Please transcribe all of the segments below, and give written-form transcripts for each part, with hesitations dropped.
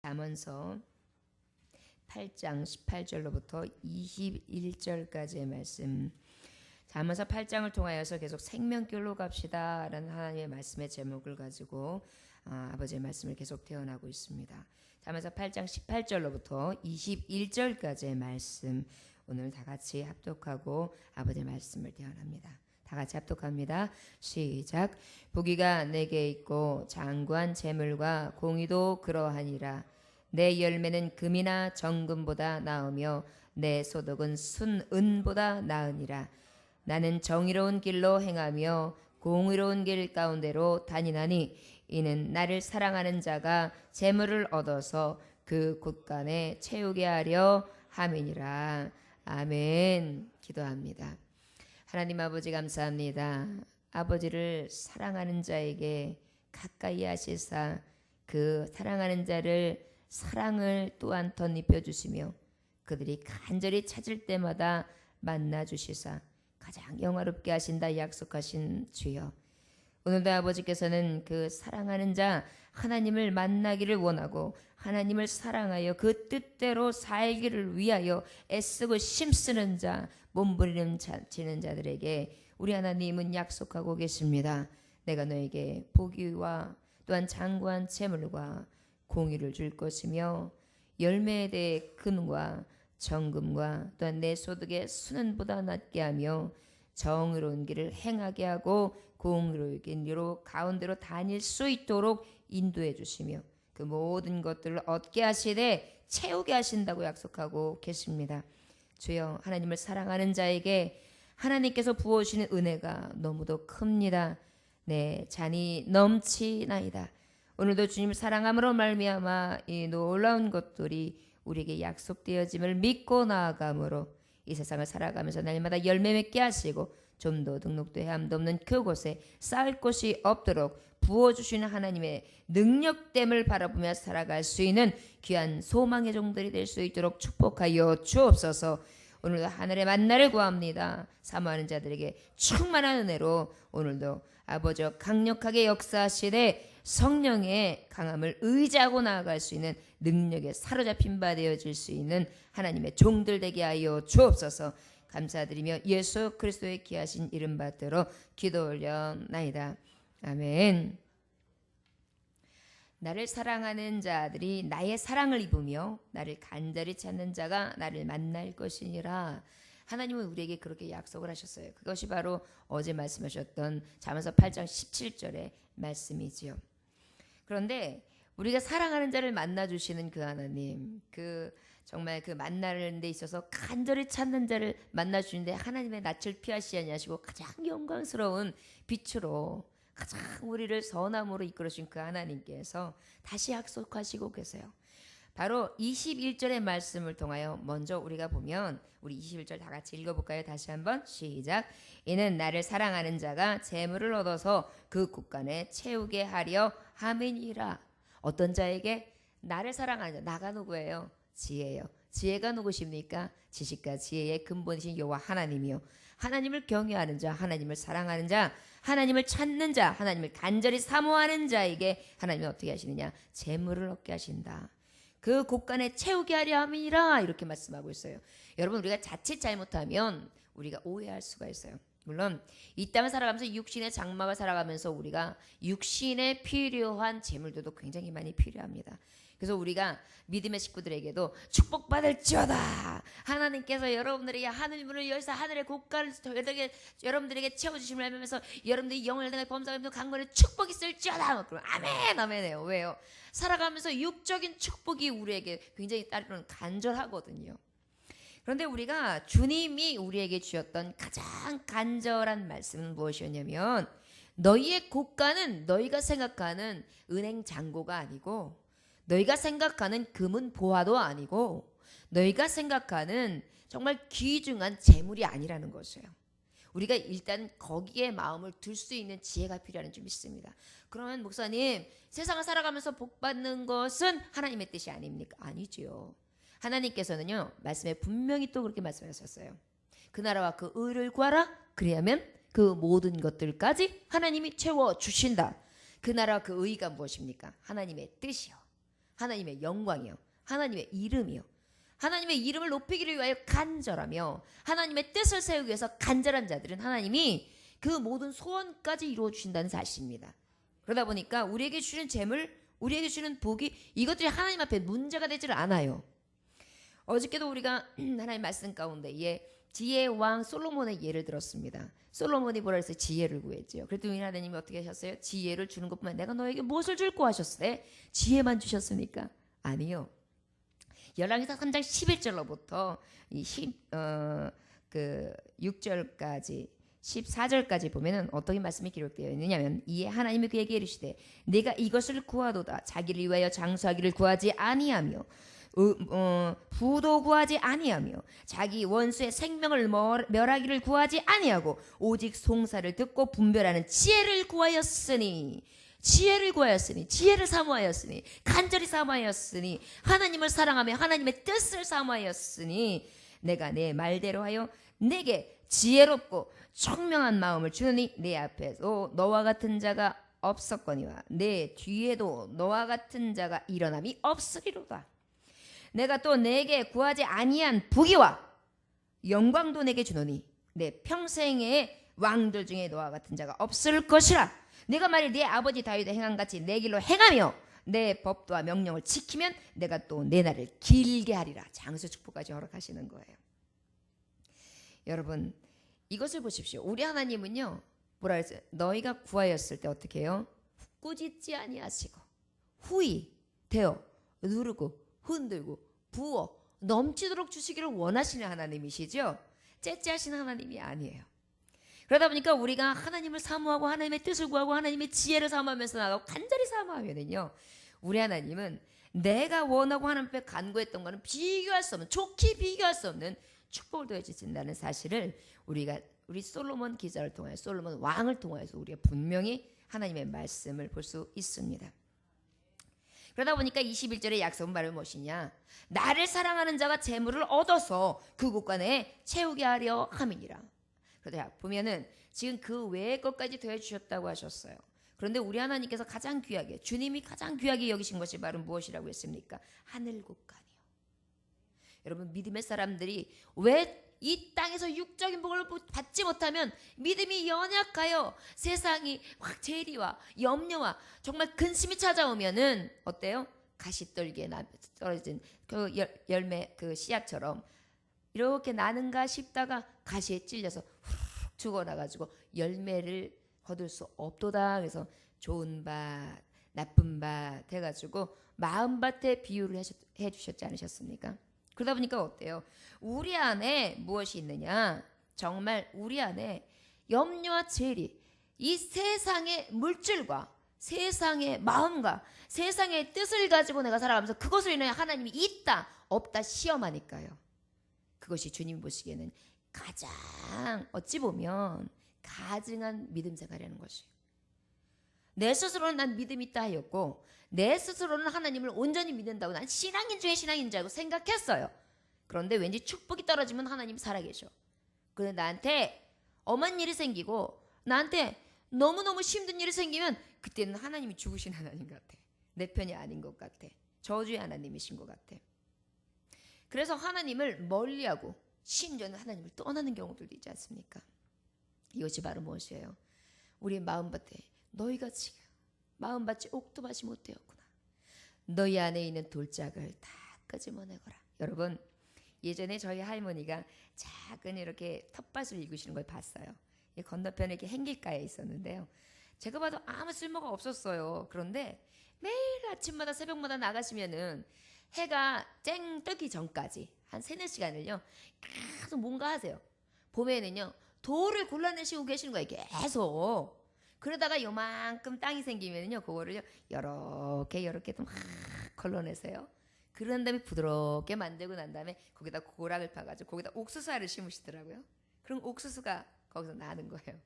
잠언서 8장 18절로부터 21절까지의 말씀. 잠언서 8장을 통하여서 계속 생명길로 갑시다 라는 하나님의 말씀의 제목을 가지고 아버지의 말씀을 계속 태어나고 있습니다. 잠언서 8장 18절로부터 21절까지의 말씀, 오늘 다 같이 합독하고 아버지의 말씀을 태어납니다. 다 같이 합독합니다. 시작. 부귀가 내게 있고 장구한 재물과 공의도 그러하니라. 내 열매는 금이나 정금보다 나으며 내 소득은 순은보다 나으니라. 나는 정의로운 길로 행하며 공의로운 길 가운데로 다니나니 이는 나를 사랑하는 자가 재물을 얻어서 그 곳간에 채우게 하려 함이니라. 아멘. 기도합니다. 하나님 아버지 감사합니다. 아버지를 사랑하는 자에게 가까이 하시사 그 사랑하는 자를 사랑을 또한 덧입혀 주시며 그들이 간절히 찾을 때마다 만나 주시사 가장 영화롭게 하신다 약속하신 주여, 오늘도 아버지께서는 그 사랑하는 자 하나님을 만나기를 원하고 하나님을 사랑하여 그 뜻대로 살기를 위하여 애쓰고 힘쓰는 자, 몸부림치는 자들에게 우리 하나님은 약속하고 계십니다. 내가 너에게 복위와 또한 장구한 재물과 공의를 줄 것이며 열매에 대해 금과 정금과 또한 내 소득의 순은보다 낮게 하며 정의로운 길을 행하게 하고 공의로운 길로 가운데로 다닐 수 있도록 인도해 주시며 그 모든 것들을 얻게 하시되 채우게 하신다고 약속하고 계십니다. 주여, 하나님을 사랑하는 자에게 하나님께서 부어주시는 은혜가 너무도 큽니다. 내 잔이 넘치나이다. 오늘도 주님을 사랑함으로 말미암아 이 놀라운 것들이 우리에게 약속되어짐을 믿고 나아감으로 이 세상을 살아가면서 날마다 열매 맺게 하시고 좀 더 등록도 해함도 없는 그곳에 쌓을 곳이 없도록 부어주시는 하나님의 능력됨을 바라보며 살아갈 수 있는 귀한 소망의 종들이 될 수 있도록 축복하여 주옵소서. 오늘도 하늘의 만나를 구합니다. 사모하는 자들에게 충만한 은혜로 오늘도 아버지와 강력하게 역사하시되 성령의 강함을 의지하고 나아갈 수 있는 능력에 사로잡힌 바 되어질 수 있는 하나님의 종들 되게 하여 주옵소서. 감사드리며 예수 그리스도의 귀하신 이름 받들어 기도 올려나이다. 아멘. 나를 사랑하는 자들이 나의 사랑을 입으며 나를 간절히 찾는 자가 나를 만날 것이니라. 하나님은 우리에게 그렇게 약속을 하셨어요. 그것이 바로 어제 말씀하셨던 잠언서 8장 17절의 말씀이지요. 그런데 우리가 사랑하는 자를 만나주시는 그 하나님, 정말 그 만나는 데 있어서 간절히 찾는 자를 만나주시는데 하나님의 낯을 피하시지 아니하시고 가장 영광스러운 빛으로 가장 우리를 선함으로 이끌어주신 그 하나님께서 다시 약속하시고 계세요. 바로 21절의 말씀을 통하여 먼저 우리가 보면 우리 21절 다 같이 읽어볼까요? 다시 한번 시작. 이는 나를 사랑하는 자가 재물을 얻어서 그 곳간에 채우게 하려 함이니라. 어떤 자에게? 나를 사랑하는 자. 나가 누구예요? 지혜예요. 지혜가 누구십니까? 지식과 지혜의 근본이신 여호와 하나님이요, 하나님을 경외하는 자, 하나님을 사랑하는 자, 하나님을 찾는 자, 하나님을 간절히 사모하는 자에게 하나님은 어떻게 하시느냐? 재물을 얻게 하신다. 그 곳간에 채우게 하려 함이라. 이렇게 말씀하고 있어요. 여러분, 우리가 자칫 잘못하면 우리가 오해할 수가 있어요. 물론 이 땅을 살아가면서 육신의 장막을 살아가면서 우리가 육신에 필요한 재물들도 굉장히 많이 필요합니다. 그래서 우리가 믿음의 식구들에게도 축복받을지어다. 하나님께서 여러분들에게 하늘 문을 열사 하늘의 곳간을 여러분들에게 채워주심을 알면서 여러분들이 영을 향해 범사하면서 강건의 축복이 있을지어다. 그럼 아멘 아멘해요. 왜요? 살아가면서 육적인 축복이 우리에게 굉장히 따르는 간절하거든요. 그런데 우리가 주님이 우리에게 주셨던 가장 간절한 말씀은 무엇이었냐면, 너희의 곳간은 너희가 생각하는 은행 잔고가 아니고, 너희가 생각하는 금은 보화도 아니고, 너희가 생각하는 정말 귀중한 재물이 아니라는 것이에요. 우리가 일단 거기에 마음을 둘 수 있는 지혜가 필요한 줄 믿습니다. 그러면 목사님, 세상을 살아가면서 복받는 것은 하나님의 뜻이 아닙니까? 아니지요. 하나님께서는요, 말씀에 분명히 또 그렇게 말씀하셨어요. 그 나라와 그 의를 구하라. 그리하면 그 모든 것들까지 하나님이 채워주신다. 그 나라와 그 의가 무엇입니까? 하나님의 뜻이요. 하나님의 영광이요. 하나님의 이름이요. 하나님의 이름을 높이기를 위하여 간절하며 하나님의 뜻을 세우기 위해서 간절한 자들은 하나님이 그 모든 소원까지 이루어 주신다는 사실입니다. 그러다 보니까 우리에게 주는 재물, 우리에게 주는 복이 이것들이 하나님 앞에 문제가 되지를 않아요. 어저께도 우리가 하나님 말씀 가운데에 지혜의 왕 솔로몬의 예를 들었습니다. 솔로몬이 뭐라 했어요? 지혜를 구했지요. 그랬더니 하나님이 어떻게 하셨어요? 지혜를 주는 것뿐만 내가 너에게 무엇을 줄고 하셨어요? 지혜만 주셨습니까? 아니요. 열왕기상 3장 11절로부터 6절까지 14절까지 보면은 어떻게 말씀이 기록되어 있느냐면 이에 하나님이 그에게 이르시되 내가 이것을 구하도다 자기를 위하여 장수하기를 구하지 아니하며 부도 구하지 아니하며 자기 원수의 생명을 멸하기를 구하지 아니하고 오직 송사를 듣고 분별하는 지혜를 구하였으니 지혜를 사모하였으니 간절히 사모하였으니 하나님을 사랑하며 하나님의 뜻을 사모하였으니 내가 내 말대로 하여 내게 지혜롭고 청명한 마음을 주느니 내 앞에도 너와 같은 자가 없었거니와 내 뒤에도 너와 같은 자가 일어남이 없으리로다. 내가 또 내게 구하지 아니한 부귀와 영광도 내게 주노니 내 평생의 왕들 중에 너와 같은 자가 없을 것이라. 내가 만일 네 아버지 다윗의 행함같이 내 길로 행하며 내 법도와 명령을 지키면 내가 또 내 날을 길게 하리라. 장수 축복까지 허락하시는 거예요. 여러분 이것을 보십시오. 우리 하나님은요 뭐라 그랬어요? 너희가 구하였을 때 어떻게 해요? 꾸짖지 아니하시고 후히 되어 누르고 흔들고 부어 넘치도록 주시기를 원하시는 하나님이시죠. 째째하시는 하나님이 아니에요. 그러다 보니까 우리가 하나님을 사모하고 하나님의 뜻을 구하고 하나님의 지혜를 사모하면서 나가고 간절히 사모하면은요 우리 하나님은 내가 원하고 하나님 앞에 간구했던 거는 비교할 수 없는 좋게 비교할 수 없는 축복을 더해주신다는 사실을 우리 솔로몬 기자를 통하여 솔로몬 왕을 통하여서 우리가 분명히 하나님의 말씀을 볼 수 있습니다. 그러다 보니까 21절의 약속은 바로 무엇이냐? 나를 사랑하는 자가 재물을 얻어서 그 곳간 내에 채우게 하려 함이니라. 그러다 보면은 지금 그 외의 것까지 더해주셨다고 하셨어요. 그런데 우리 하나님께서 가장 귀하게 주님이 가장 귀하게 여기신 것이 바로 무엇이라고 했습니까? 하늘 곳간이요. 여러분 믿음의 사람들이 왜 이 땅에서 육적인 복을 받지 못하면 믿음이 연약하여 세상이 확 재리와 염려와 정말 근심이 찾아오면은 어때요? 가시떨기에 떨어진 그 열매 그 씨앗처럼 이렇게 나는가 싶다가 가시에 찔려서 훅 죽어나가지고 열매를 거둘 수 없도다. 그래서 좋은 밭 나쁜 밭 해가지고 마음밭에 비유를 해주셨지 않으셨습니까? 그러다 보니까 어때요? 우리 안에 무엇이 있느냐? 정말 우리 안에 염려와 재리, 이 세상의 물질과 세상의 마음과 세상의 뜻을 가지고 내가 살아가면서 그것을 인해 하나님이 있다 없다 시험하니까요. 그것이 주님 보시기에는 가장 어찌 보면 가증한 믿음 생활이라는 것이에요. 내 스스로는 난 믿음이 있다 하였고 내 스스로는 하나님을 온전히 믿는다고 난 신앙인 중에 신앙인 줄 알고 생각했어요. 그런데 왠지 축복이 떨어지면 하나님이 살아계셔. 그런데 나한테 엄한 일이 생기고 나한테 너무너무 힘든 일이 생기면 그때는 하나님이 죽으신 하나님 같아. 내 편이 아닌 것 같아. 저주의 하나님이신 것 같아. 그래서 하나님을 멀리하고 심지어는 하나님을 떠나는 경우들도 있지 않습니까? 이것이 바로 무엇이에요? 우리의 마음밭에 너희가 지금 마음밭이 옥토밭이 못되었구나. 너희 안에 있는 돌짝을 다 끄집어내거라. 여러분 예전에 저희 할머니가 작은 이렇게 텃밭을 일구시는 걸 봤어요. 이 건너편에 이렇게 행길가에 있었는데요. 제가 봐도 아무 쓸모가 없었어요. 그런데 매일 아침마다 새벽마다 나가시면은 해가 쨍 뜨기 전까지 한 3-4시간을요 계속 뭔가 하세요. 봄에는요 돌을 골라내시고 계시는 거예요. 계속. 그러다가 요만큼 땅이 생기면요 그거를요 이렇게 좀 막 걸러내세요. 그런 다음에 부드럽게 만들고 난 다음에 거기다 고랑을 파가지고 거기다 옥수수알을 심으시더라고요. 그럼 옥수수가 거기서 나는 거예요.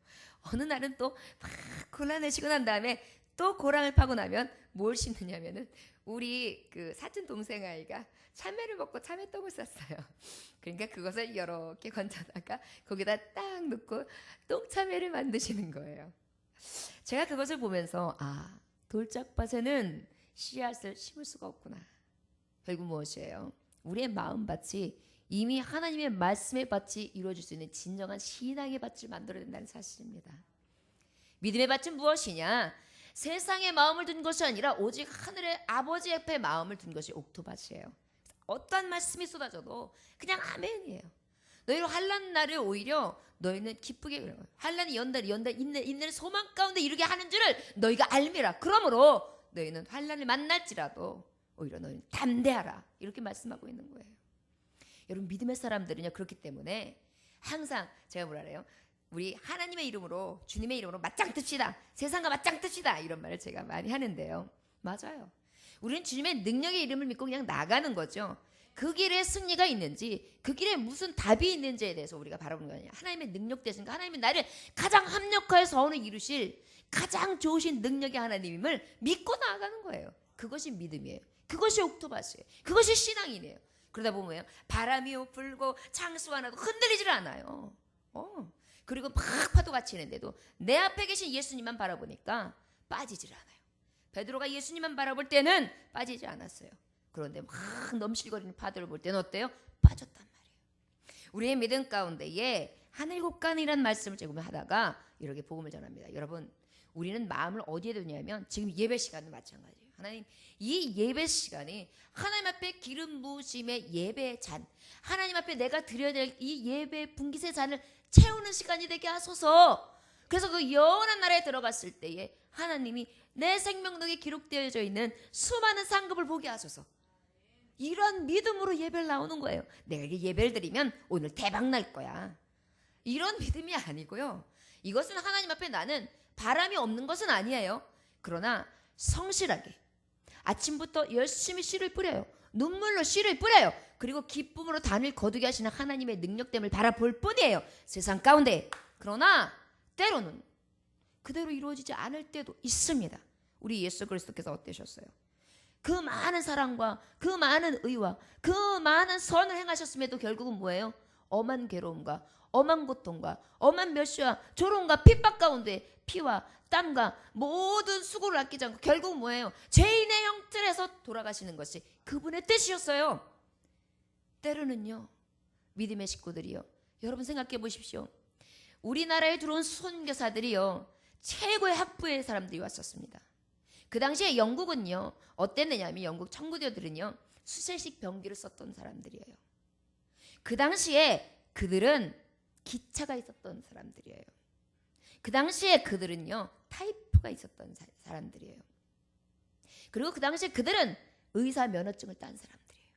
어느 날은 또 막 골라내시고 난 다음에 또 고랑을 파고 나면 뭘 심느냐면은 우리 그 사촌 동생 아이가 참외를 먹고 참외떡을 쌌어요. 그러니까 그것을 이렇게 건져다가 거기다 딱 넣고 똥참외를 만드시는 거예요. 제가 그것을 보면서 돌짝밭에는 씨앗을 심을 수가 없구나. 결국 무엇이에요? 우리의 마음밭이 이미 하나님의 말씀의 밭이 이루어질 수 있는 진정한 신앙의 밭을 만들어야 된다는 사실입니다. 믿음의 밭은 무엇이냐? 세상의 마음을 둔 것이 아니라 오직 하늘의 아버지 옆에 마음을 둔 것이 옥토밭이에요. 어떠한 말씀이 쏟아져도 그냥 아멘이에요. 너희로 환난 날을 오히려 너희는 기쁘게 환난이 인내를 소망 가운데 이르게 하는 줄을 너희가 알미라. 그러므로 너희는 환난을 만날지라도 오히려 너희는 담대하라. 이렇게 말씀하고 있는 거예요. 여러분 믿음의 사람들은요 그렇기 때문에 항상 제가 뭐라 그래요? 우리 하나님의 이름으로 주님의 이름으로 맞짱 뜹시다. 세상과 맞짱 뜹시다. 이런 말을 제가 많이 하는데요. 맞아요. 우리는 주님의 능력의 이름을 믿고 그냥 나가는 거죠. 그 길에 승리가 있는지 그 길에 무슨 답이 있는지에 대해서 우리가 바라보는 거 아니에요. 하나님의 능력 되신가? 하나님이 나를 가장 합력하여 서원을 이루실 가장 좋으신 능력의 하나님임을 믿고 나아가는 거예요. 그것이 믿음이에요. 그것이 옥토밭이에요. 그것이 신앙이네요. 그러다 보면 바람이 불고 창수가 나도 흔들리질 않아요. 그리고 막 파도가 치는데도 내 앞에 계신 예수님만 바라보니까 빠지질 않아요. 베드로가 예수님만 바라볼 때는 빠지지 않았어요. 그런데 막 넘실거리는 파도를 볼 때는 어때요? 빠졌단 말이에요. 우리의 믿음 가운데에 하늘곳간이라는 말씀을 제가 하다가 이렇게 복음을 전합니다. 여러분 우리는 마음을 어디에 두냐면 지금 예배 시간도 마찬가지예요. 하나님 이 예배 시간이 하나님 앞에 기름 부으심의 예배의 잔, 하나님 앞에 내가 드려야 될 이 예배 분깃의 잔을 채우는 시간이 되게 하소서. 그래서 그 영원한 나라에 들어갔을 때에 하나님이 내 생명록에 기록되어져 있는 수많은 상급을 보게 하소서. 이런 믿음으로 예배를 나오는 거예요. 내가 이게 예배를 드리면 오늘 대박 날 거야. 이런 믿음이 아니고요. 이것은 하나님 앞에 나는 바람이 없는 것은 아니에요. 그러나 성실하게 아침부터 열심히 씨를 뿌려요. 눈물로 씨를 뿌려요. 그리고 기쁨으로 단을 거두게 하시는 하나님의 능력됨을 바라볼 뿐이에요. 세상 가운데. 그러나 때로는 그대로 이루어지지 않을 때도 있습니다. 우리 예수 그리스도께서 어떠셨어요? 그 많은 사랑과 그 많은 의와 그 많은 선을 행하셨음에도 결국은 뭐예요? 엄한 괴로움과 엄한 고통과 엄한 멸시와 조롱과 핍박 가운데 피와 땀과 모든 수고를 아끼지 않고 결국 뭐예요? 죄인의 형틀에서 돌아가시는 것이 그분의 뜻이었어요. 때로는요 믿음의 식구들이요, 여러분 생각해 보십시오. 우리나라에 들어온 선교사들이요 최고의 학부의 사람들이 왔었습니다. 그 당시에 영국은요 어땠느냐면 영국 청구교들은요 수세식 병기를 썼던 사람들이에요. 그 당시에 그들은 기차가 있었던 사람들이에요. 그 당시에 그들은요 타이프가 있었던 사람들이에요. 그리고 그 당시에 그들은 의사 면허증을 딴 사람들이에요.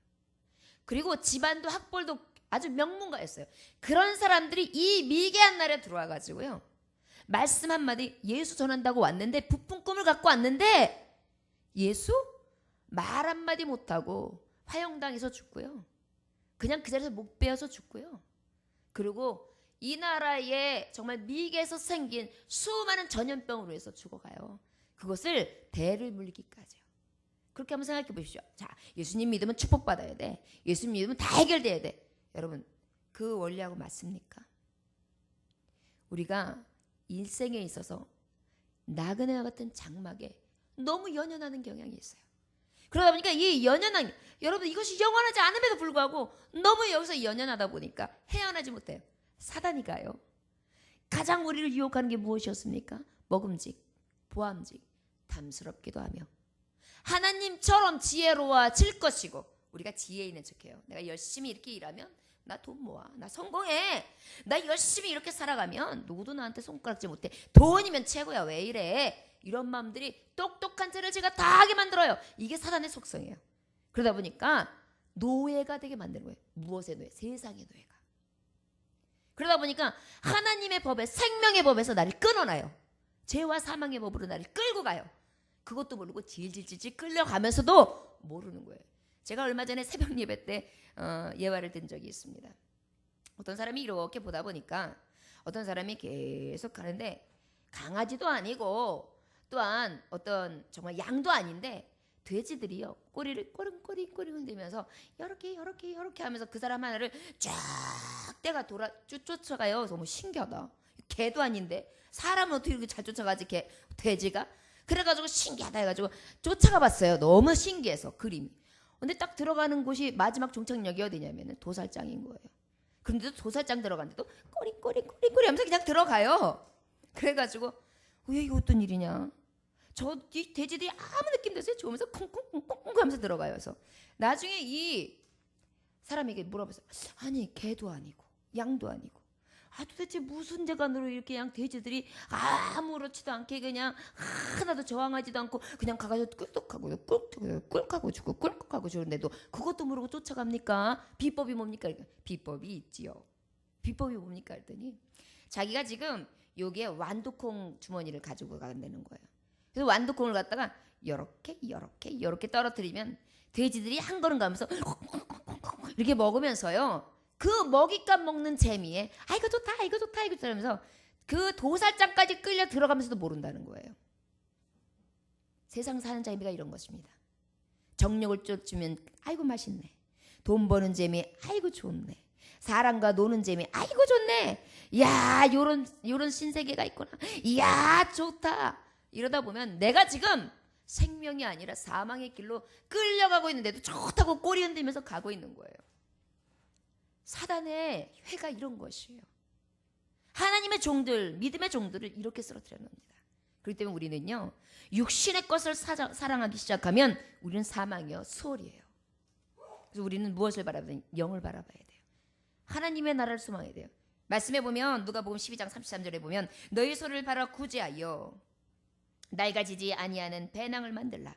그리고 집안도 학벌도 아주 명문가였어요. 그런 사람들이 이 미개한 날에 들어와 가지고요 말씀 한마디 예수 전한다고 왔는데 부푼 꿈을 갖고 왔는데 예수? 말 한마디 못하고 화형당해서 죽고요. 그냥 그 자리에서 목 베어서 죽고요. 그리고 이 나라에 정말 미개에서 생긴 수많은 전염병으로 해서 죽어가요. 그것을 대를 물리기까지요. 그렇게 한번 생각해 보십시오. 자, 예수님 믿으면 축복받아야 돼. 예수님 믿으면 다 해결돼야 돼. 여러분 그 원리하고 맞습니까? 우리가 일생에 있어서 나그네와 같은 장막에 너무 연연하는 경향이 있어요. 그러다 보니까 이 연연한, 여러분 이것이 영원하지 않음에도 불구하고 너무 여기서 연연하다 보니까 헤어나지 못해요. 사단이 가요. 가장 우리를 유혹하는 게 무엇이었습니까? 먹음직, 보암직, 탐스럽기도 하며 하나님처럼 지혜로워질 것이고 우리가 지혜 있는 척해요. 내가 열심히 이렇게 일하면 나 돈 모아, 나 성공해, 나 열심히 이렇게 살아가면 누구도 나한테 손가락질 못해, 돈이면 최고야, 왜 이래, 이런 마음들이 똑똑한 죄를 제가 다 하게 만들어요. 이게 사단의 속성이에요. 그러다 보니까 노예가 되게 만드는 거예요. 무엇의 노예? 세상의 노예가. 그러다 보니까 하나님의 법에, 생명의 법에서 나를 끊어놔요. 죄와 사망의 법으로 나를 끌고 가요. 그것도 모르고 질질질질 끌려가면서도 모르는 거예요. 제가 얼마 전에 새벽 예배 때 예화를 든 적이 있습니다. 어떤 사람이 이렇게 보다 보니까 어떤 사람이 계속 가는데 강아지도 아니고 또한 어떤 정말 양도 아닌데 돼지들이요 꼬리를 꼬링꼬링 흔들면서 이렇게 하면서 그 사람 하나를 쫙 떼가 쫓아가요. 너무 신기하다. 개도 아닌데 사람은 어떻게 이렇게 잘 쫓아가지, 개, 돼지가. 그래가지고 신기하다 해가지고 쫓아가 봤어요. 너무 신기해서 그림이. 근데 딱 들어가는 곳이 마지막 종착역이 어디냐면은 도살장인 거예요. 그런데도 도살장 들어갔는데도 꼬리꼬리 하면서 그냥 들어가요. 그래가지고 왜 이거 어떤 일이냐. 저 돼지들이 아무 느낌도 없어요. 좋으면서 쿵쿵쿵쿵 하면서 들어가요. 그래서 나중에 이 사람에게 물어봤어요. 아니 개도 아니고 양도 아니고 도대체 무슨 재간으로 이렇게 그냥 돼지들이 아무렇지도 않게 그냥 하나도 저항하지도 않고 그냥 가가지고 꿀꺽하고 죽고 꿀꺽하고 죽는데도 그것도 모르고 쫓아갑니까? 비법이 뭡니까? 비법이 있지요. 비법이 뭡니까? 했더니 자기가 지금 여기에 완두콩 주머니를 가지고 간다는 거예요. 그래서 완두콩을 갖다가 요렇게 떨어뜨리면 돼지들이 한 걸음 가면서 이렇게 먹으면서요. 그 먹잇감 먹는 재미에 이거 좋다 이거 하면서 그 도살장까지 끌려 들어가면서도 모른다는 거예요. 세상 사는 재미가 이런 것입니다. 정력을 쫓으면 아이고 맛있네. 돈 버는 재미 아이고 좋네. 사람과 노는 재미 아이고 좋네. 이야 요런 신세계가 있구나. 이야 좋다. 이러다 보면 내가 지금 생명이 아니라 사망의 길로 끌려가고 있는데도 좋다고 꼬리 흔들면서 가고 있는 거예요. 사단의 회가 이런 것이에요. 하나님의 종들, 믿음의 종들을 이렇게 쓰러뜨려 놉니다. 그렇기 때문에 우리는요, 육신의 것을 사랑하기 시작하면 우리는 사망이요, 수월이에요. 그래서 우리는 무엇을 바라봐야 돼요? 영을 바라봐야 돼요. 하나님의 나라를 소망해야 돼요. 말씀해 보면 누가복음 12장 33절에 보면 너희 소를 바라 구제하여 낡아지지 아니하는 배낭을 만들라.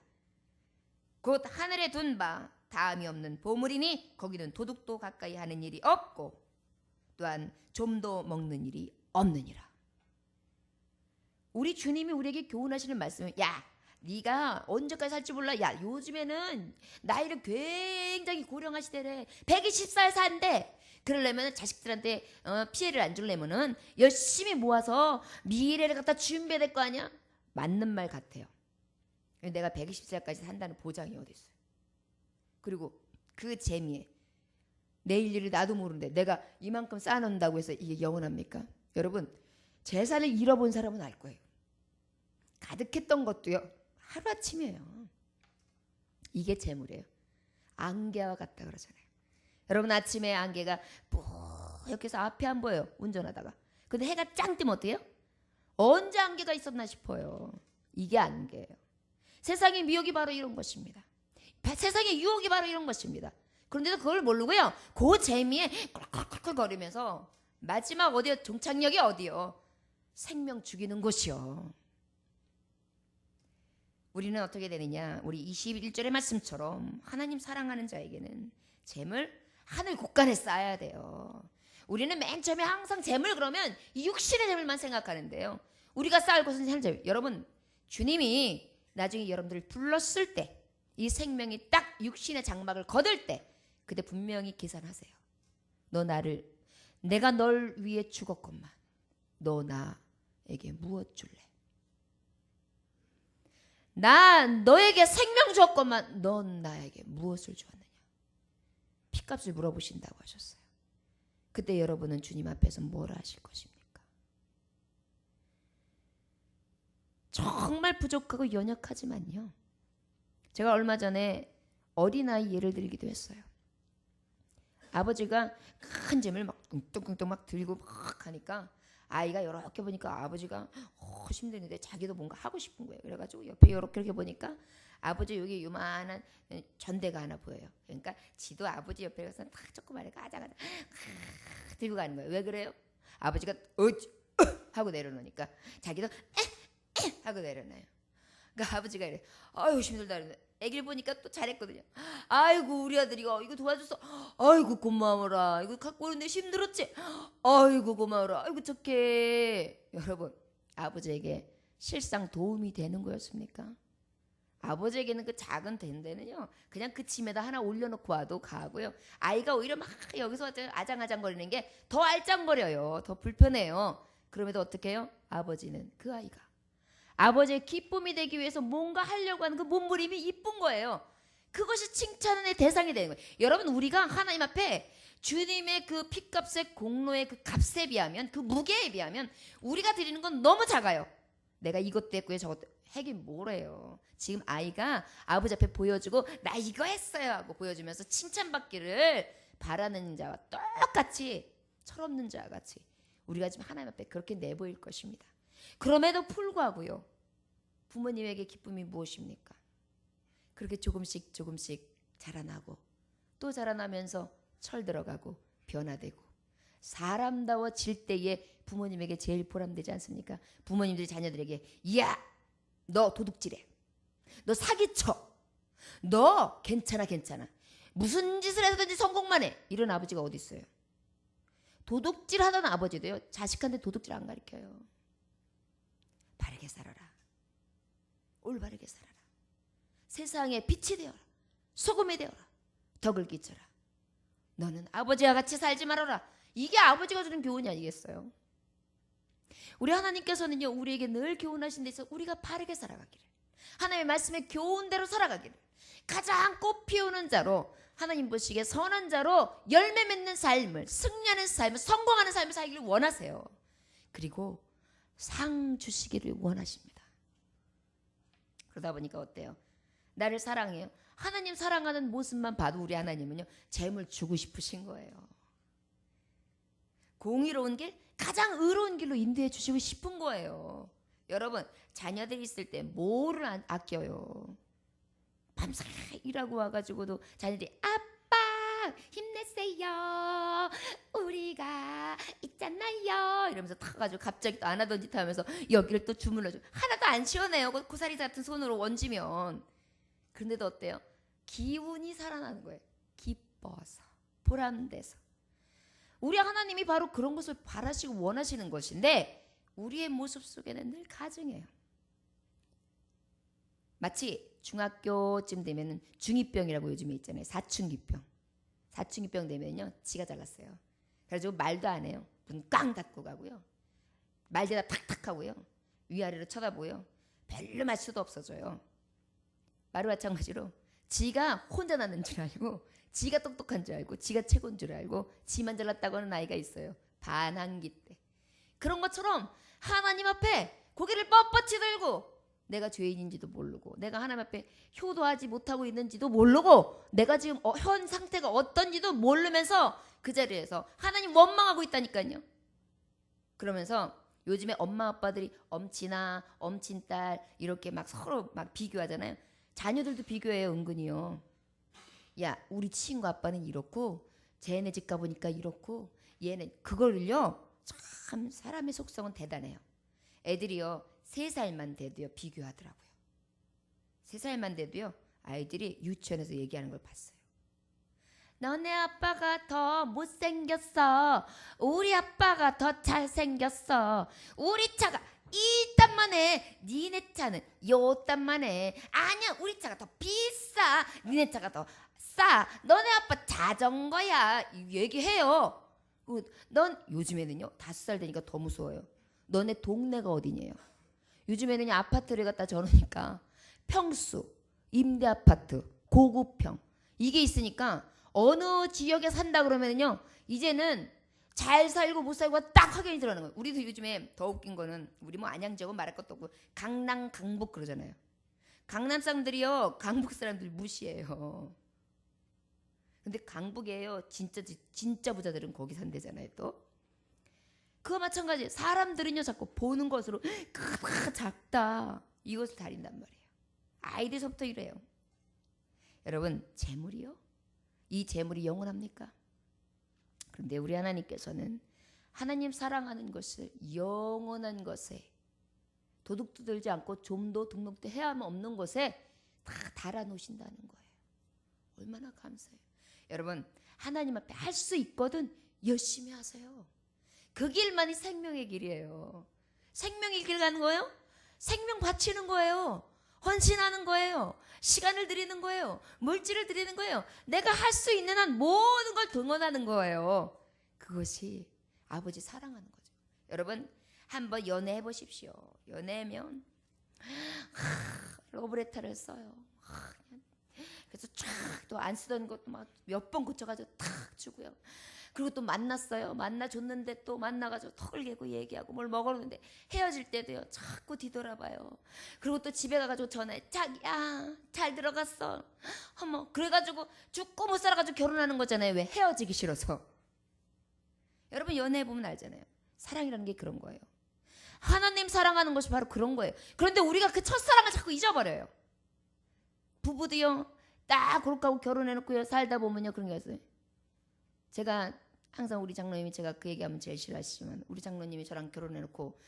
곧 하늘에 둔 바 다함이 없는 보물이니 거기는 도둑도 가까이 하는 일이 없고 또한 좀도 먹는 일이 없느니라. 우리 주님이 우리에게 교훈하시는 말씀은 네가 언제까지 살지 몰라. 요즘에는 나이를 굉장히 고령하시대래. 120살 산대. 그러려면 자식들한테 피해를 안 주려면은 열심히 모아서 미래를 갖다 준비해야 될 거 아니야. 맞는 말 같아요. 내가 120살까지 산다는 보장이 어디 있어요. 그리고 그 재미에 내일 일을 나도 모르는데 내가 이만큼 쌓아놓는다고 해서 이게 영원합니까? 여러분 재산을 잃어본 사람은 알 거예요. 가득했던 것도요 하루아침이에요. 이게 재물이에요. 안개와 같다 그러잖아요. 여러분 아침에 안개가 이렇게 해서 앞에 안 보여요. 운전하다가. 근데 해가 짱 뜨면 어때요? 언제 안개가 있었나 싶어요. 이게 안개예요. 세상의 미혹이 바로 이런 것입니다. 세상의 유혹이 바로 이런 것입니다. 그런데도 그걸 모르고요. 그 재미에 꿀꿀꿀 거리면서 마지막 어디요? 종착역이 어디요? 생명 죽이는 곳이요. 우리는 어떻게 되느냐? 우리 21절의 말씀처럼 하나님 사랑하는 자에게는 재물 하늘 곳간에 쌓아야 돼요. 우리는 맨 처음에 항상 재물 그러면 이 육신의 재물만 생각하는데요. 우리가 쌓을 것은 현재 여러분 주님이 나중에 여러분들을 불렀을 때 이 생명이 딱 육신의 장막을 거둘 때 그때 분명히 계산하세요. 내가 널 위해 죽었건만 너 나에게 무엇 줄래? 나 너에게 생명 주었건만 넌 나에게 무엇을 주었느냐? 피값을 물어보신다고 하셨어요. 그때 여러분은 주님 앞에서 뭘 하실 것입니까? 정말 부족하고 연약하지만요. 제가 얼마 전에 어린아이 예를 들기도 했어요. 아버지가 큰 짐을 막 뚱뚱뚱 막 들고 막 하니까 아이가 이렇게 보니까 아버지가 힘드는데 자기도 뭔가 하고 싶은 거예요. 그래가지고 옆에 이렇게 보니까 아버지 여기 요만한 전대가 하나 보여요. 그러니까 지도 아버지 옆에 가서 탁 조그마하게 가자가자 들고 가는 거예요. 왜 그래요? 아버지가 하고 내려놓으니까 자기도 하고 내려놔요. 그러니까 아버지가 이래. 아유 힘들다 그러는데 애기를 보니까 또 잘했거든요. 아이고 우리 아들이 이거 도와줘서 아이고 고마워라. 이거 갖고 오는데 힘들었지? 아이고 고마워라. 아이고 착해. 여러분 아버지에게 실상 도움이 되는 거였습니까? 아버지에게는 그 작은 댄데는요 그냥 그 침에다 하나 올려놓고 와도 가고요. 아이가 오히려 막 여기서 아장아장거리는 게 더 알짱거려요. 더 불편해요. 그럼에도 어떻게 해요? 아버지는 그 아이가 아버지의 기쁨이 되기 위해서 뭔가 하려고 하는 그 몸부림이 이쁜 거예요. 그것이 칭찬의 대상이 되는 거예요. 여러분 우리가 하나님 앞에 주님의 그 피값의 공로의 그 값에 비하면 그 무게에 비하면 우리가 드리는 건 너무 작아요. 내가 이것도 했고요 저것도 하긴 뭐래요. 지금 아이가 아버지 앞에 보여주고 나 이거 했어요 하고 보여주면서 칭찬받기를 바라는 자와 똑같이 철없는 자와 같이 우리가 지금 하나님 앞에 그렇게 내보일 것입니다. 그럼에도 불구하고요 부모님에게 기쁨이 무엇입니까? 그렇게 조금씩 조금씩 자라나고 또 자라나면서 철들어가고 변화되고 사람다워질 때에 부모님에게 제일 보람되지 않습니까? 부모님들이 자녀들에게 야! 너 도둑질해. 너 사기쳐. 너 괜찮아. 무슨 짓을 해서든지 성공만 해. 이런 아버지가 어디 있어요? 도둑질 하던 아버지도요. 자식한테 도둑질 안 가르쳐요. 바르게 살아라. 올바르게 살아라. 세상에 빛이 되어라. 소금이 되어라. 덕을 끼쳐라. 너는 아버지와 같이 살지 말아라. 이게 아버지가 주는 교훈이 아니겠어요? 우리 하나님께서는요 우리에게 늘 교훈하신 데서 우리가 바르게 살아가기를 하나님의 말씀에 교훈대로 살아가기를 가장 꽃 피우는 자로 하나님 보시기에 선한 자로 열매 맺는 삶을 승리하는 삶을 성공하는 삶을 살기를 원하세요. 그리고 상 주시기를 원하십니다. 그러다 보니까 어때요? 나를 사랑해요. 하나님 사랑하는 모습만 봐도 우리 하나님은요 재물 주고 싶으신 거예요. 공의로운 길, 가장 의로운 길로 인도해 주시고 싶은 거예요. 여러분 자녀들 있을 때 뭐를 아껴요? 밤새 일하고 와가지고도 자녀들이 아빠 힘내세요 우리가 있잖아요 이러면서 타가지고 갑자기 또 안 하던 짓 하면서 여기를 또 주물러줘. 하나도 안 시원해요. 고사리 같은 손으로 얹으면. 그런데도 어때요? 기운이 살아나는 거예요. 기뻐서 보람돼서. 우리 하나님이 바로 그런 것을 바라시고 원하시는 것인데 우리의 모습 속에는 늘 가증해요. 마치 중학교쯤 되면은 중2병이라고 요즘에 있잖아요. 사춘기병. 사춘기병 되면요 지가 잘났어요. 그래가지고 말도 안 해요. 문 꽝 닫고 가고요. 말대답 탁탁 하고요. 위아래로 쳐다보고요. 별로 말 수도 없어져요. 말도 마찬가지로 지가 혼자 났는 줄 알고 지가 똑똑한 줄 알고 지가 최고인 줄 알고 지만 잘났다고 하는 아이가 있어요. 반항기 때. 그런 것처럼 하나님 앞에 고개를 뻣뻣이 들고 내가 죄인인지도 모르고 내가 하나님 앞에 효도하지 못하고 있는지도 모르고 내가 지금 현 상태가 어떤지도 모르면서 그 자리에서 하나님 원망하고 있다니까요. 그러면서 요즘에 엄마 아빠들이 엄친아 엄친딸 이렇게 막 서로 막 비교하잖아요. 자녀들도 비교해요. 은근히요. 야 우리 친구 아빠는 이렇고 쟤네 집 가보니까 이렇고 얘는 그걸요. 참 사람의 속성은 대단해요. 애들이요 3살만 돼도요 비교하더라고요. 3살만 돼도요 아이들이 유치원에서 얘기하는 걸 봤어요. 너네 아빠가 더 못생겼어. 우리 아빠가 더 잘생겼어. 우리 차가 이딴만 해. 니네 차는 요딴만 해. 아니야 우리 차가 더 비싸. 니네 차가 더 싸. 너네 아빠 자전거야. 얘기해요. 넌 요즘에는요 5살 되니까 더 무서워요. 너네 동네가 어디냐요. 요즘에는 아파트를 갖다 저러니까 평수, 임대아파트, 고급평 이게 있으니까 어느 지역에 산다 그러면요 이제는 잘 살고 못 살고가 딱 확연히 드러나는 거예요. 우리도 요즘에 더 웃긴 거는 우리 뭐 안양 지역은 말할 것도 없고 강남 강북 그러잖아요. 강남 사람들이요 강북 사람들 무시해요. 근데 강북에요 진짜 부자들은 거기 산대잖아요. 또 그거 마찬가지. 사람들은요 자꾸 보는 것으로 크다 작다 이것을 다린단 말이에요. 아이들서부터 이래요. 여러분 재물이요? 이 재물이 영원합니까? 그런데 우리 하나님께서는 하나님 사랑하는 것을 영원한 것에 도둑도 들지 않고 좀도 등록도 해야 하면 없는 것에 다 달아놓으신다는 거예요. 얼마나 감사해요. 여러분 하나님 앞에 할 수 있거든 열심히 하세요. 그 길만이 생명의 길이에요. 생명의 길 가는 거예요? 생명 바치는 거예요. 헌신하는 거예요. 시간을 드리는 거예요. 물질을 드리는 거예요. 내가 할 수 있는 한 모든 걸 동원하는 거예요. 그것이 아버지 사랑하는 거죠. 여러분 한번 연애해 보십시오. 연애하면 러브레터를 써요. 그래서 쫙 또 안 쓰던 것도 막 몇 번 고쳐가지고 탁 주고요. 그리고 또 만났어요. 만나줬는데 또 만나가지고 턱을 개고 얘기하고 뭘 먹었는데 헤어질 때도요. 자꾸 뒤돌아봐요. 그리고 또 집에 가가지고 전화해. 자기야 잘 들어갔어. 어머 그래가지고 죽고 못 살아가지고 결혼하는 거잖아요. 왜? 헤어지기 싫어서. 여러분 연애 보면 알잖아요. 사랑이라는 게 그런 거예요. 하나님 사랑하는 것이 바로 그런 거예요. 그런데 우리가 그 첫사랑을 자꾸 잊어버려요. 부부도요. 딱 그렇게 하고 결혼해놓고요. 살다 보면요. 그런 게 있어요. 제가 항상 우리 장로님이 제가 그 얘기하면 제일 싫어하시지만 우리 장로님이 저랑 결혼해놓고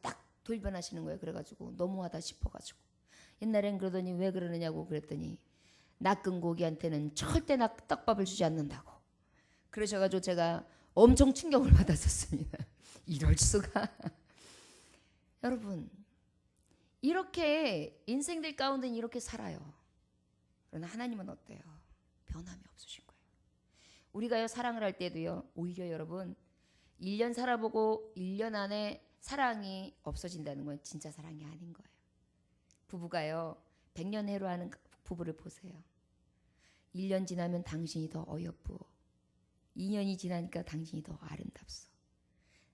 딱 돌변하시는 거예요. 그래가지고 너무하다 싶어가지고 옛날엔 그러더니 왜 그러느냐고 그랬더니 낚은 고기한테는 절대 떡밥을 주지 않는다고 그러셔가지고 제가 엄청 충격을 받았었습니다. 이럴 수가. 여러분 이렇게 인생들 가운데는 이렇게 살아요. 그러나 하나님은 어때요? 변함이 없으신 거예요. 우리가요 사랑을 할 때도요 오히려 여러분 1년 살아보고 1년 안에 사랑이 없어진다는 건 진짜 사랑이 아닌 거예요. 부부가요 100년 해로하는 부부를 보세요. 1년 지나면 당신이 더 어여쁘고 2년이 지나니까 당신이 더 아름답소.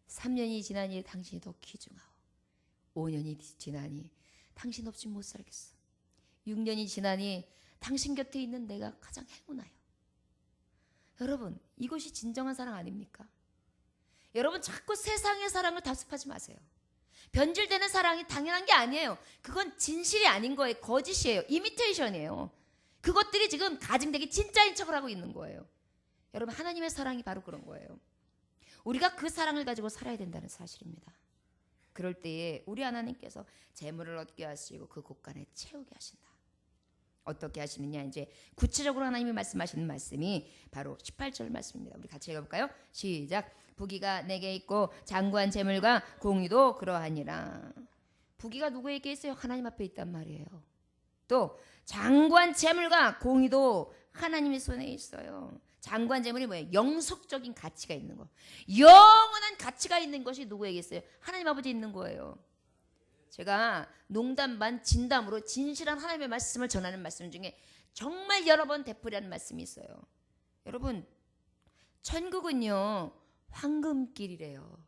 3년이 지나니 당신이 더 귀중하오. 5년이 지나니 당신 없이 못 살겠어. 6년이 지나니 당신 곁에 있는 내가 가장 행운하여. 여러분 이것이 진정한 사랑 아닙니까? 여러분 자꾸 세상의 사랑을 답습하지 마세요. 변질되는 사랑이 당연한 게 아니에요. 그건 진실이 아닌 거예요. 거짓이에요. 이미테이션이에요. 그것들이 지금 가증되게 진짜인 척을 하고 있는 거예요. 여러분 하나님의 사랑이 바로 그런 거예요. 우리가 그 사랑을 가지고 살아야 된다는 사실입니다. 그럴 때에 우리 하나님께서 재물을 얻게 하시고 그 곳간에 채우게 하신다. 어떻게 하시느냐 이제 구체적으로 하나님이 말씀하시는 말씀이 바로 18절 말씀입니다. 우리 같이 읽어볼까요? 시작. 부귀가 내게 있고 장구한 재물과 공의도 그러하니라. 부귀가 누구에게 있어요? 하나님 앞에 있단 말이에요. 또 장구한 재물과 공의도 하나님의 손에 있어요. 장구한 재물이 뭐예요? 영속적인 가치가 있는 거. 영원한 가치가 있는 것이 누구에게 있어요? 하나님 아버지 있는 거예요. 제가 농담 반 진담으로 진실한 하나님의 말씀을 전하는 말씀 중에 정말 여러 번 되풀이하는 말씀이 있어요. 여러분 천국은요 황금길이래요.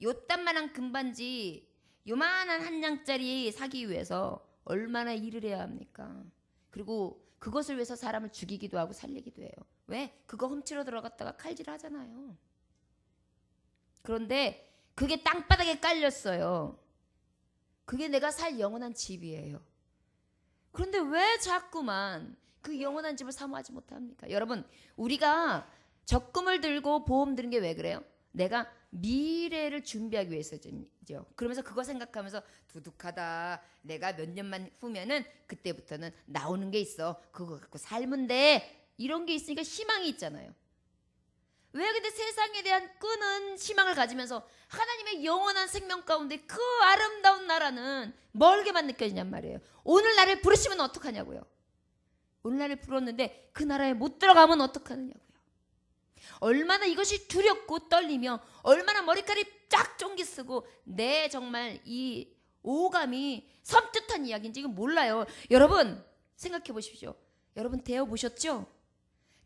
요딴만한 금반지 요만한 한 장짜리 사기 위해서 얼마나 일을 해야 합니까? 그리고 그것을 위해서 사람을 죽이기도 하고 살리기도 해요. 왜? 그거 훔치러 들어갔다가 칼질 하잖아요. 그런데 그게 땅바닥에 깔렸어요. 그게 내가 살 영원한 집이에요. 그런데 왜 자꾸만 그 영원한 집을 사모하지 못합니까? 여러분 우리가 적금을 들고 보험 드는 게 왜 그래요? 내가 미래를 준비하기 위해서죠. 그러면서 그거 생각하면서 두둑하다. 내가 몇 년만 후면은 그때부터는 나오는 게 있어. 그거 갖고 살면 돼. 이런 게 있으니까 희망이 있잖아요. 왜 근데 세상에 대한 끄는 희망을 가지면서 하나님의 영원한 생명 가운데 그 아름다운 나라는 멀게만 느껴지냔 말이에요. 오늘 나를 부르시면 어떡하냐고요. 오늘 나를 불렀는데 그 나라에 못 들어가면 어떡하느냐고요. 얼마나 이것이 두렵고 떨리며 얼마나 머리카락이 쫙 쫑기 쓰고 내 정말 이 오감이 섬뜩한 이야기인지 이건 몰라요. 여러분 생각해 보십시오. 여러분 데워 보셨죠?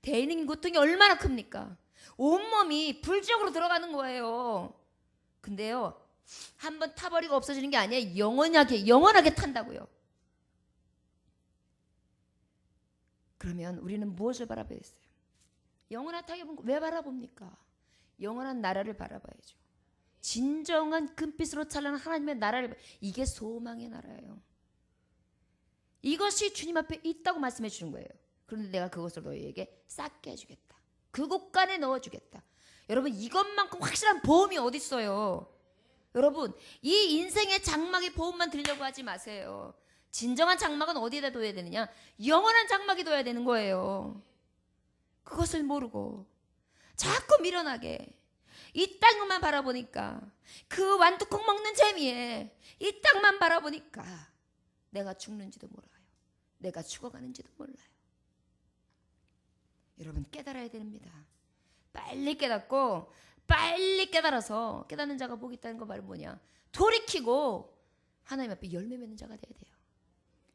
대인의 고통이 얼마나 큽니까? 온몸이 불지옥으로 들어가는 거예요. 근데요 한번 타버리고 없어지는 게 아니에요. 영원하게 탄다고요. 그러면 우리는 무엇을 바라보겠어요? 영원하게 왜 바라봅니까? 영원한 나라를 바라봐야죠. 진정한 금빛으로 찬란한 하나님의 나라를, 이게 소망의 나라예요. 이것이 주님 앞에 있다고 말씀해 주는 거예요. 그런데 내가 그것을 너희에게 쌓게 해주겠다. 그 곳간에 넣어주겠다. 여러분 이것만큼 확실한 보험이 어디 있어요? 여러분 이 인생의 장막에 보험만 들려고 하지 마세요. 진정한 장막은 어디에다 둬야 되느냐? 영원한 장막에 둬야 되는 거예요. 그것을 모르고 자꾸 미련하게 이 땅만 바라보니까 그 완두콩 먹는 재미에 이 땅만 바라보니까 내가 죽는지도 몰라요. 내가 죽어가는지도 몰라요. 여러분 깨달아야 됩니다. 빨리 깨닫고 빨리 깨달아서 깨닫는 자가 복이 있다는 거 말은 뭐냐? 돌이키고 하나님 앞에 열매 맺는 자가 돼야 돼요.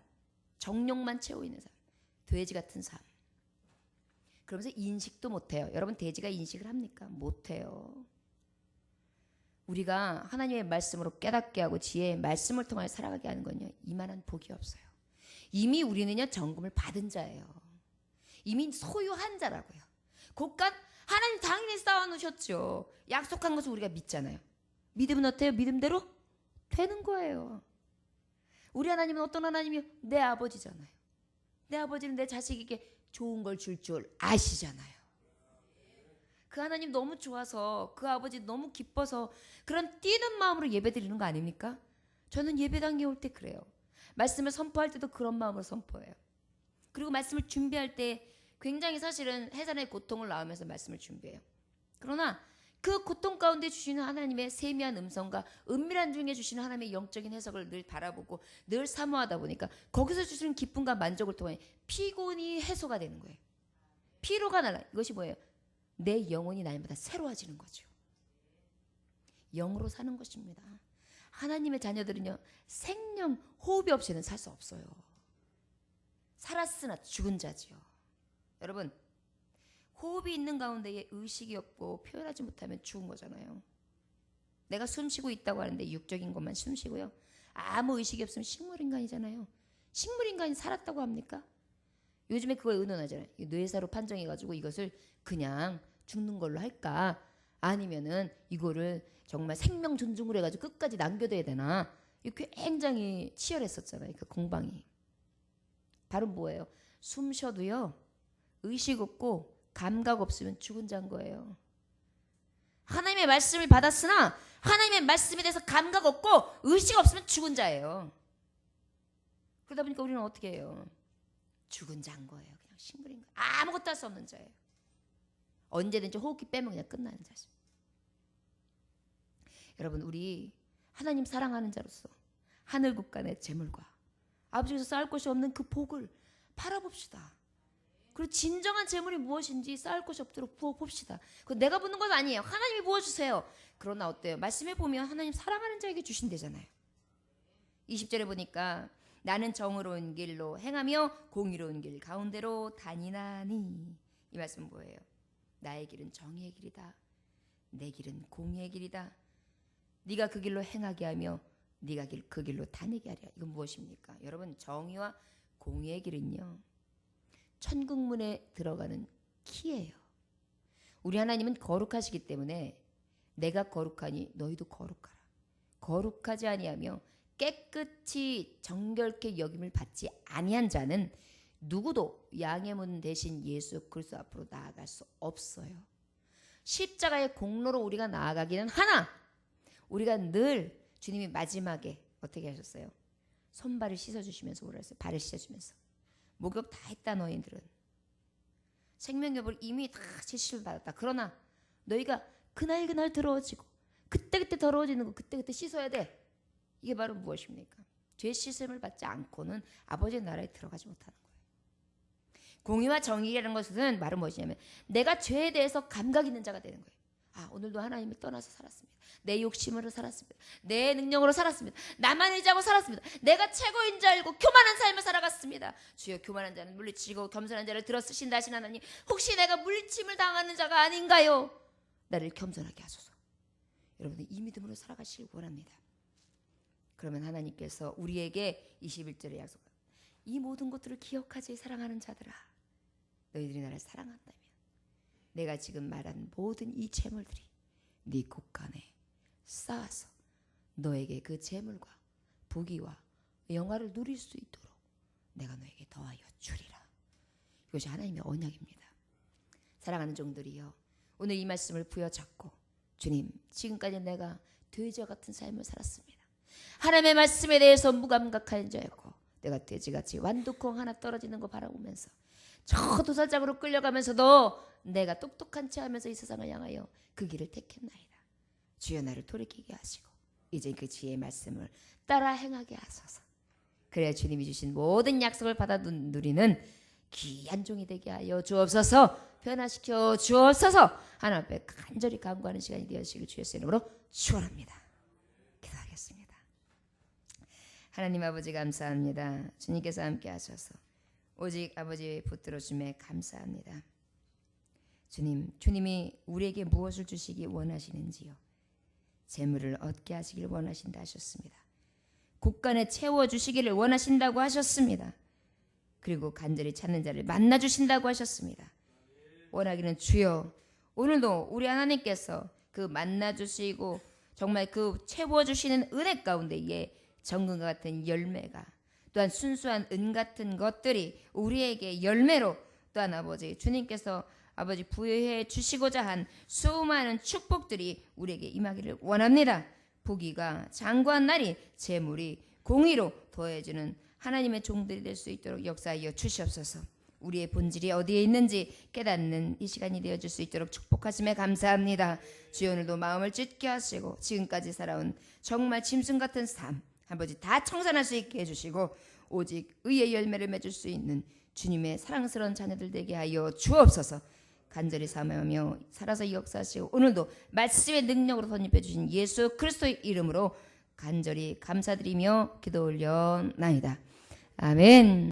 삶, 정욕만 채우고 있는 삶, 돼지 같은 삶. 그러면서 인식도 못해요. 여러분 돼지가 인식을 합니까? 못해요. 우리가 하나님의 말씀으로 깨닫게 하고 지혜의 말씀을 통하여 살아가게 하는 건요, 이만한 복이 없어요. 이미 우리는요 정금을 받은 자예요. 이미 소유한 자라고요. 곧간 하나님 당연히 쌓아놓으셨죠. 약속한 것을 우리가 믿잖아요. 믿음은 어때요? 믿음대로 되는 거예요. 우리 하나님은 어떤 하나님이요? 내 아버지잖아요. 내 아버지는 내 자식에게 좋은 걸 줄 줄 아시잖아요. 그 하나님 너무 좋아서, 그 아버지 너무 기뻐서 그런 뛰는 마음으로 예배드리는 거 아닙니까? 저는 예배당에 올 때 그래요. 말씀을 선포할 때도 그런 마음으로 선포해요. 그리고 말씀을 준비할 때 굉장히 사실은 해산의 고통을 낳으면서 말씀을 준비해요. 그러나 그 고통 가운데 주시는 하나님의 세미한 음성과 은밀한 중에 주시는 하나님의 영적인 해석을 늘 바라보고 늘 사모하다 보니까 거기서 주시는 기쁨과 만족을 통해 피곤이 해소가 되는 거예요. 피로가 날라. 이것이 뭐예요? 내 영혼이 날마다 새로워지는 거죠. 영으로 사는 것입니다. 하나님의 자녀들은요, 생명, 호흡이 없이는 살 수 없어요. 살았으나 죽은 자지요. 여러분, 호흡이 있는 가운데에 의식이 없고 표현하지 못하면 죽은 거잖아요. 내가 숨 쉬고 있다고 하는데 육적인 것만 숨 쉬고요, 아무 의식이 없으면 식물인간이잖아요. 식물인간이 살았다고 합니까? 요즘에 그걸 의논하잖아요. 뇌사로 판정해가지고 이것을 그냥 죽는 걸로 할까, 아니면은 이거를 정말 생명 존중을 해가지고 끝까지 남겨둬야 되나, 이렇게 굉장히 치열했었잖아요. 그 공방이. 바로 뭐예요? 숨 쉬어도요, 의식 없고 감각 없으면 죽은 자인 거예요. 하나님의 말씀을 받았으나 하나님의 말씀에 대해서 감각 없고 의식 없으면 죽은 자예요. 그러다 보니까 우리는 어떻게 해요? 죽은 자인 거예요. 그냥 식물인가, 아무것도 할 수 없는 자예요. 언제든지 호흡기 빼면 그냥 끝나는 자죠. 여러분, 우리 하나님 사랑하는 자로서 하늘 국간의 재물과 아버지께서 쌓을 것이 없는 그 복을 바라봅시다. 그리고 진정한 재물이 무엇인지 쌓을 것이 없도록 부어봅시다. 그건 내가 붓는 건 아니에요. 하나님이 부어주세요. 그러나 어때요? 말씀에 보면 하나님 사랑하는 자에게 주신대잖아요. 20절에 보니까 나는 정의로운 길로 행하며 공의로운 길 가운데로 다니나니. 이 말씀은 뭐예요? 나의 길은 정의의 길이다. 내 길은 공의의 길이다. 네가 그 길로 행하게 하며 네가 그 길로 다니게 하리라. 이건 무엇입니까? 여러분, 정의와 공의의 길은요, 천국문에 들어가는 키예요. 우리 하나님은 거룩하시기 때문에 내가 거룩하니 너희도 거룩하라. 거룩하지 아니하며 깨끗이 정결케 여김을 받지 아니한 자는 누구도 양의 문 대신 예수 그리스도 앞으로 나아갈 수 없어요. 십자가의 공로로 우리가 나아가기는 하나, 우리가 늘 주님이 마지막에 어떻게 하셨어요? 손발을 씻어주시면서 오라 했어요. 발을 씻어주면서. 목욕 다 했다 너희들은. 생명여부를 이미 다 제시를 받았다. 그러나 너희가 그날 더러워지고 그때 더러워지는 거 그때 씻어야 돼. 이게 바로 무엇입니까? 죄 씻음을 받지 않고는 아버지의 나라에 들어가지 못하는 거예요. 공의와 정의라는 것은 말은 무엇이냐면 내가 죄에 대해서 감각 있는 자가 되는 거예요. 아, 오늘도 하나님을 떠나서 살았습니다. 내 욕심으로 살았습니다. 내 능력으로 살았습니다. 나만 의지하고 살았습니다. 내가 최고인 줄 알고 교만한 삶을 살아갔습니다. 주여, 교만한 자는 물리치고 겸손한 자를 들어 쓰신다 하신 하나님, 혹시 내가 물리침을 당하는 자가 아닌가요? 나를 겸손하게 하소서. 여러분들 이 믿음으로 살아가시길 원합니다. 그러면 하나님께서 우리에게 21절에 약속한 이 모든 것들을 기억하지 사랑하는 자들아, 너희들이 나를 사랑한다면 내가 지금 말한 모든 이 재물들이 네 곳간에 쌓아서 너에게 그 재물과 부귀와 영화를 누릴 수 있도록 내가 너에게 더하여 주리라. 이것이 하나님의 언약입니다. 사랑하는 종들이여, 오늘 이 말씀을 부여잡고 주님, 지금까지 내가 돼지와 같은 삶을 살았습니다. 하나님의 말씀에 대해서 무감각한 자였고 내가 돼지같이 완두콩 하나 떨어지는 거 바라보면서 저 도살장으로 끌려가면서도 내가 똑똑한 체 하면서 이 세상을 향하여 그 길을 택했나이다. 주여, 나를 돌이키게 하시고 이제 그 지혜의 말씀을 따라 행하게 하소서. 그래야 주님이 주신 모든 약속을 받아 누리는 귀한 종이 되게 하여 주옵소서. 변화시켜 주옵소서. 하나님 앞에 간절히 간구하는 시간이 되어지길 주의 이름으로 축원합니다. 기도하겠습니다. 하나님 아버지, 감사합니다. 주님께서 함께 하셔서 오직 아버지 붙들어 주매 감사합니다. 주님, 주님이 우리에게 무엇을 주시기 원하시는지요? 재물을 얻게 하시길 원하신다 하셨습니다. 곳간에 채워주시기를 원하신다고 하셨습니다. 그리고 간절히 찾는 자를 만나주신다고 하셨습니다. 원하기는 주여, 오늘도 우리 하나님께서 그 만나주시고 정말 그 채워주시는 은혜 가운데에 정금과 같은 열매가, 또한 순수한 은 같은 것들이 우리에게 열매로, 또한 아버지 주님께서 아버지 부여해 주시고자 한 수많은 축복들이 우리에게 임하기를 원합니다. 부귀가 장구한 날이 재물이 공의로 더해지는 하나님의 종들이 될 수 있도록 역사하여 주시옵소서. 우리의 본질이 어디에 있는지 깨닫는 이 시간이 되어줄 수 있도록 축복하심에 감사합니다. 주여, 오늘도 마음을 찢게 하시고 지금까지 살아온 정말 짐승 같은 삶 아버지 다 청산할 수 있게 해주시고 오직 의의 열매를 맺을 수 있는 주님의 사랑스러운 자녀들 되게 하여 주옵소서. 간절히 사모하며 살아서 역사하시고 오늘도 말씀의 능력으로 선입해 주신 예수 그리스도의 이름으로 간절히 감사드리며 기도 올려나이다. 아멘.